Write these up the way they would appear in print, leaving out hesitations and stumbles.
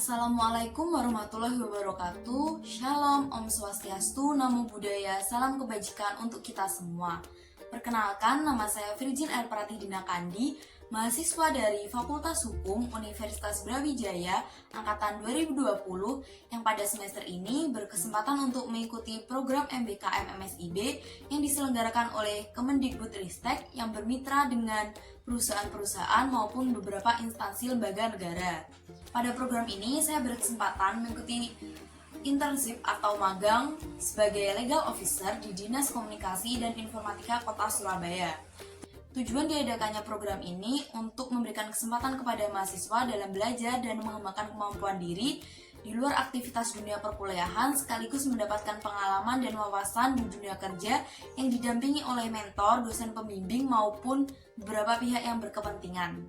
Assalamualaikum warahmatullahi wabarakatuh. Shalom, Om Swastiastu, Namo Buddhaya, salam kebajikan untuk kita semua. Perkenalkan, nama saya Virgin Air Pratidina Kandi, mahasiswa dari Fakultas Hukum Universitas Brawijaya angkatan 2020 yang pada semester ini berkesempatan untuk mengikuti program MBKM MSIB yang diselenggarakan oleh Kemendikbudristek yang bermitra dengan perusahaan-perusahaan maupun beberapa instansi lembaga negara. Pada program ini saya berkesempatan mengikuti internship atau magang sebagai legal officer di Dinas Komunikasi dan Informatika Kota Surabaya. Tujuan diadakannya program ini untuk memberikan kesempatan kepada mahasiswa dalam belajar dan mengembangkan kemampuan diri di luar aktivitas dunia perkuliahan, sekaligus mendapatkan pengalaman dan wawasan di dunia kerja yang didampingi oleh mentor, dosen pembimbing maupun beberapa pihak yang berkepentingan.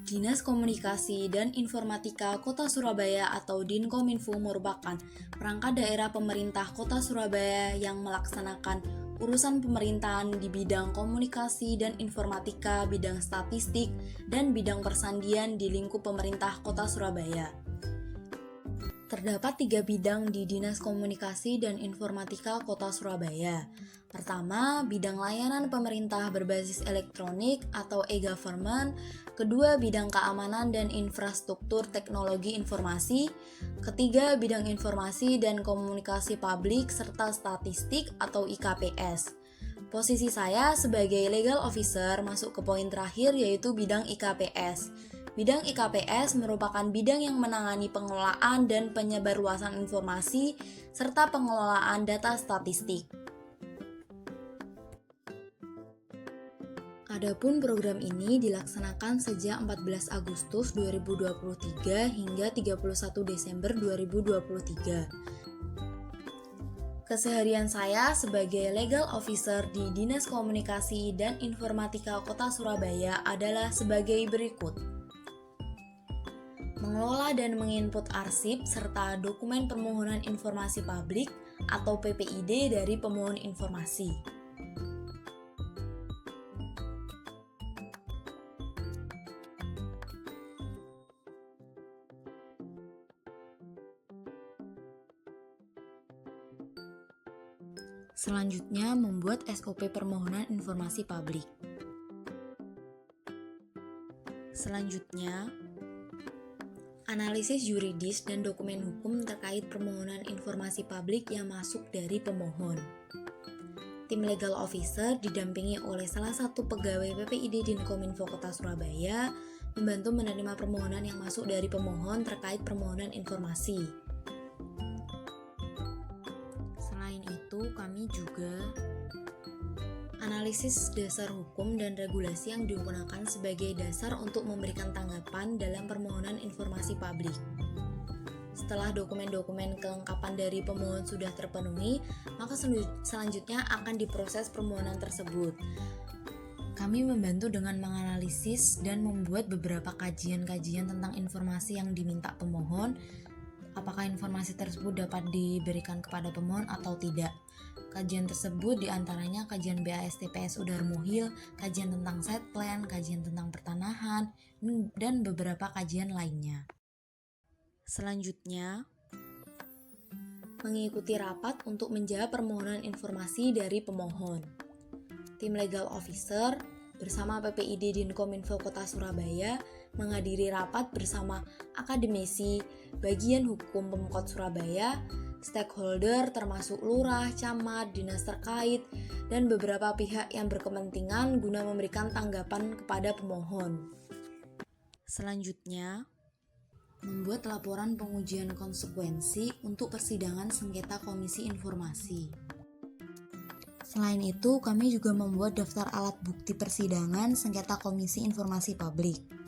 Dinas Komunikasi dan Informatika Kota Surabaya atau Dinkominfo merupakan perangkat daerah pemerintah Kota Surabaya yang melaksanakan urusan pemerintahan di bidang komunikasi dan informatika, bidang statistik, dan bidang persandian di lingkup pemerintah Kota Surabaya. Terdapat 3 bidang di Dinas Komunikasi dan Informatika Kota Surabaya. Pertama, bidang layanan pemerintah berbasis elektronik atau e-government. Kedua, bidang keamanan dan infrastruktur teknologi informasi. Ketiga, bidang informasi dan komunikasi publik serta statistik atau IKPS. Posisi saya sebagai legal officer masuk ke poin terakhir yaitu bidang IKPS. Bidang IKPS merupakan bidang yang menangani pengelolaan dan penyebarluasan informasi serta pengelolaan data statistik. Adapun program ini dilaksanakan sejak 14 Agustus 2023 hingga 31 Desember 2023. Keseharian saya sebagai legal officer di Dinas Komunikasi dan Informatika Kota Surabaya adalah sebagai berikut. Mengelola dan menginput arsip serta dokumen permohonan informasi publik atau PPID dari pemohon informasi. Selanjutnya, membuat SOP permohonan informasi publik. Selanjutnya, analisis yuridis dan dokumen hukum terkait permohonan informasi publik yang masuk dari pemohon. Tim legal officer didampingi oleh salah satu pegawai PPID Dinkominfo Kota Surabaya membantu menerima permohonan yang masuk dari pemohon terkait permohonan informasi. Selain itu, kami juga analisis dasar hukum dan regulasi yang digunakan sebagai dasar untuk memberikan tanggapan dalam permohonan informasi publik. Setelah dokumen-dokumen kelengkapan dari pemohon sudah terpenuhi, maka selanjutnya akan diproses permohonan tersebut. Kami membantu dengan menganalisis dan membuat beberapa kajian-kajian tentang informasi yang diminta pemohon, apakah informasi tersebut dapat diberikan kepada pemohon atau tidak. Kajian tersebut diantaranya kajian BASTPSU Darmuhil, kajian tentang site plan, kajian tentang pertanahan, dan beberapa kajian lainnya. Selanjutnya, mengikuti rapat untuk menjawab permohonan informasi dari pemohon. Tim legal officer bersama PPID Dinkominfo Kota Surabaya menghadiri rapat bersama akademisi, bagian hukum Pemkot Surabaya, stakeholder termasuk lurah, camat, dinas terkait, dan beberapa pihak yang berkepentingan guna memberikan tanggapan kepada pemohon. Selanjutnya, membuat laporan pengujian konsekuensi untuk persidangan sengketa Komisi Informasi. Selain itu, kami juga membuat daftar alat bukti persidangan sengketa Komisi Informasi Publik.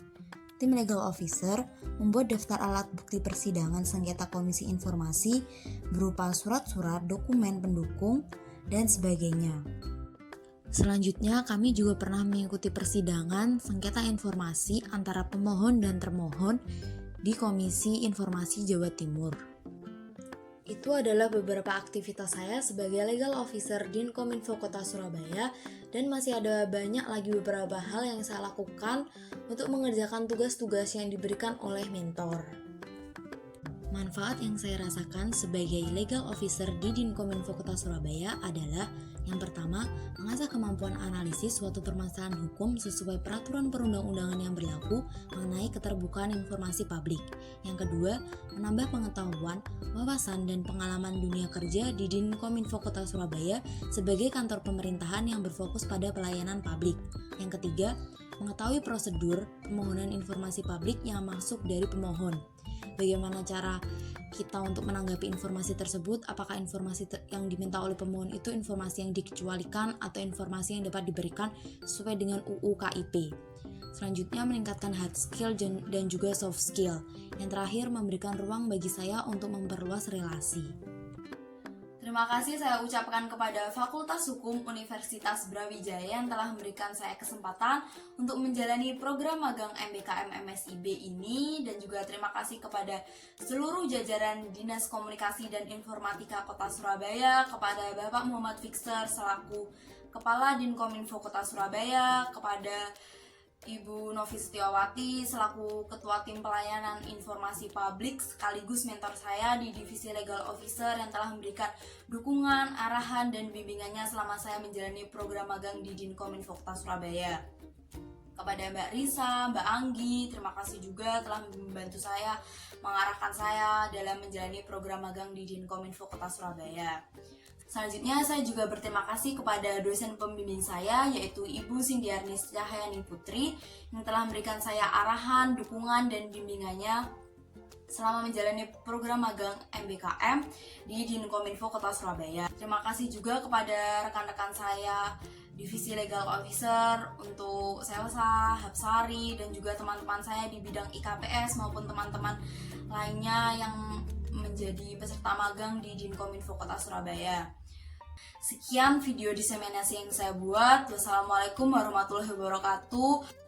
Tim legal officer membuat daftar alat bukti persidangan sengketa Komisi Informasi berupa surat-surat, dokumen pendukung, dan sebagainya. Selanjutnya, kami juga pernah mengikuti persidangan sengketa informasi antara pemohon dan termohon di Komisi Informasi Jawa Timur. Itu adalah beberapa aktivitas saya sebagai legal officer Dinkominfo Kota Surabaya, dan masih ada banyak lagi beberapa hal yang saya lakukan untuk mengerjakan tugas-tugas yang diberikan oleh mentor. Manfaat yang saya rasakan sebagai legal officer di Dinkominfo Kota Surabaya adalah yang pertama, mengasah kemampuan analisis suatu permasalahan hukum sesuai peraturan perundang-undangan yang berlaku mengenai keterbukaan informasi publik. Yang kedua, menambah pengetahuan, wawasan, dan pengalaman dunia kerja di Dinkominfo Kota Surabaya sebagai kantor pemerintahan yang berfokus pada pelayanan publik. Yang ketiga, mengetahui prosedur permohonan informasi publik yang masuk dari pemohon. Bagaimana cara kita untuk menanggapi informasi tersebut, apakah informasi yang diminta oleh pemohon itu informasi yang dikecualikan atau informasi yang dapat diberikan sesuai dengan UU KIP. Selanjutnya, meningkatkan hard skill dan juga soft skill. Yang terakhir, memberikan ruang bagi saya untuk memperluas relasi. Terima kasih saya ucapkan kepada Fakultas Hukum Universitas Brawijaya yang telah memberikan saya kesempatan untuk menjalani program magang MBKM MSIB ini, dan juga terima kasih kepada seluruh jajaran Dinas Komunikasi dan Informatika Kota Surabaya, kepada Bapak Muhammad Fixer selaku Kepala Dinkominfo Kota Surabaya, kepada Ibu Novi Setiawati selaku Ketua Tim Pelayanan Informasi Publik sekaligus mentor saya di Divisi Legal Officer yang telah memberikan dukungan, arahan, dan bimbingannya selama saya menjalani program magang di Dinkominfo Kota Surabaya. Kepada Mbak Risa, Mbak Anggi, terima kasih juga telah membantu saya, mengarahkan saya dalam menjalani program magang di Dinkominfo Kota Surabaya. Selanjutnya, saya juga berterima kasih kepada dosen pembimbing saya, yaitu Ibu Sindiarnis Cahyani Putri, yang telah memberikan saya arahan, dukungan, dan bimbingannya selama menjalani program magang MBKM di Dinkominfo Kota Surabaya. Terima kasih juga kepada rekan-rekan saya Divisi Legal Officer untuk Selsa, Hapsari, dan juga teman-teman saya di bidang IKPS maupun teman-teman lainnya yang menjadi peserta magang di Dinkominfo Kota Surabaya. Sekian video diseminasi yang saya buat. Wassalamualaikum warahmatullahi wabarakatuh.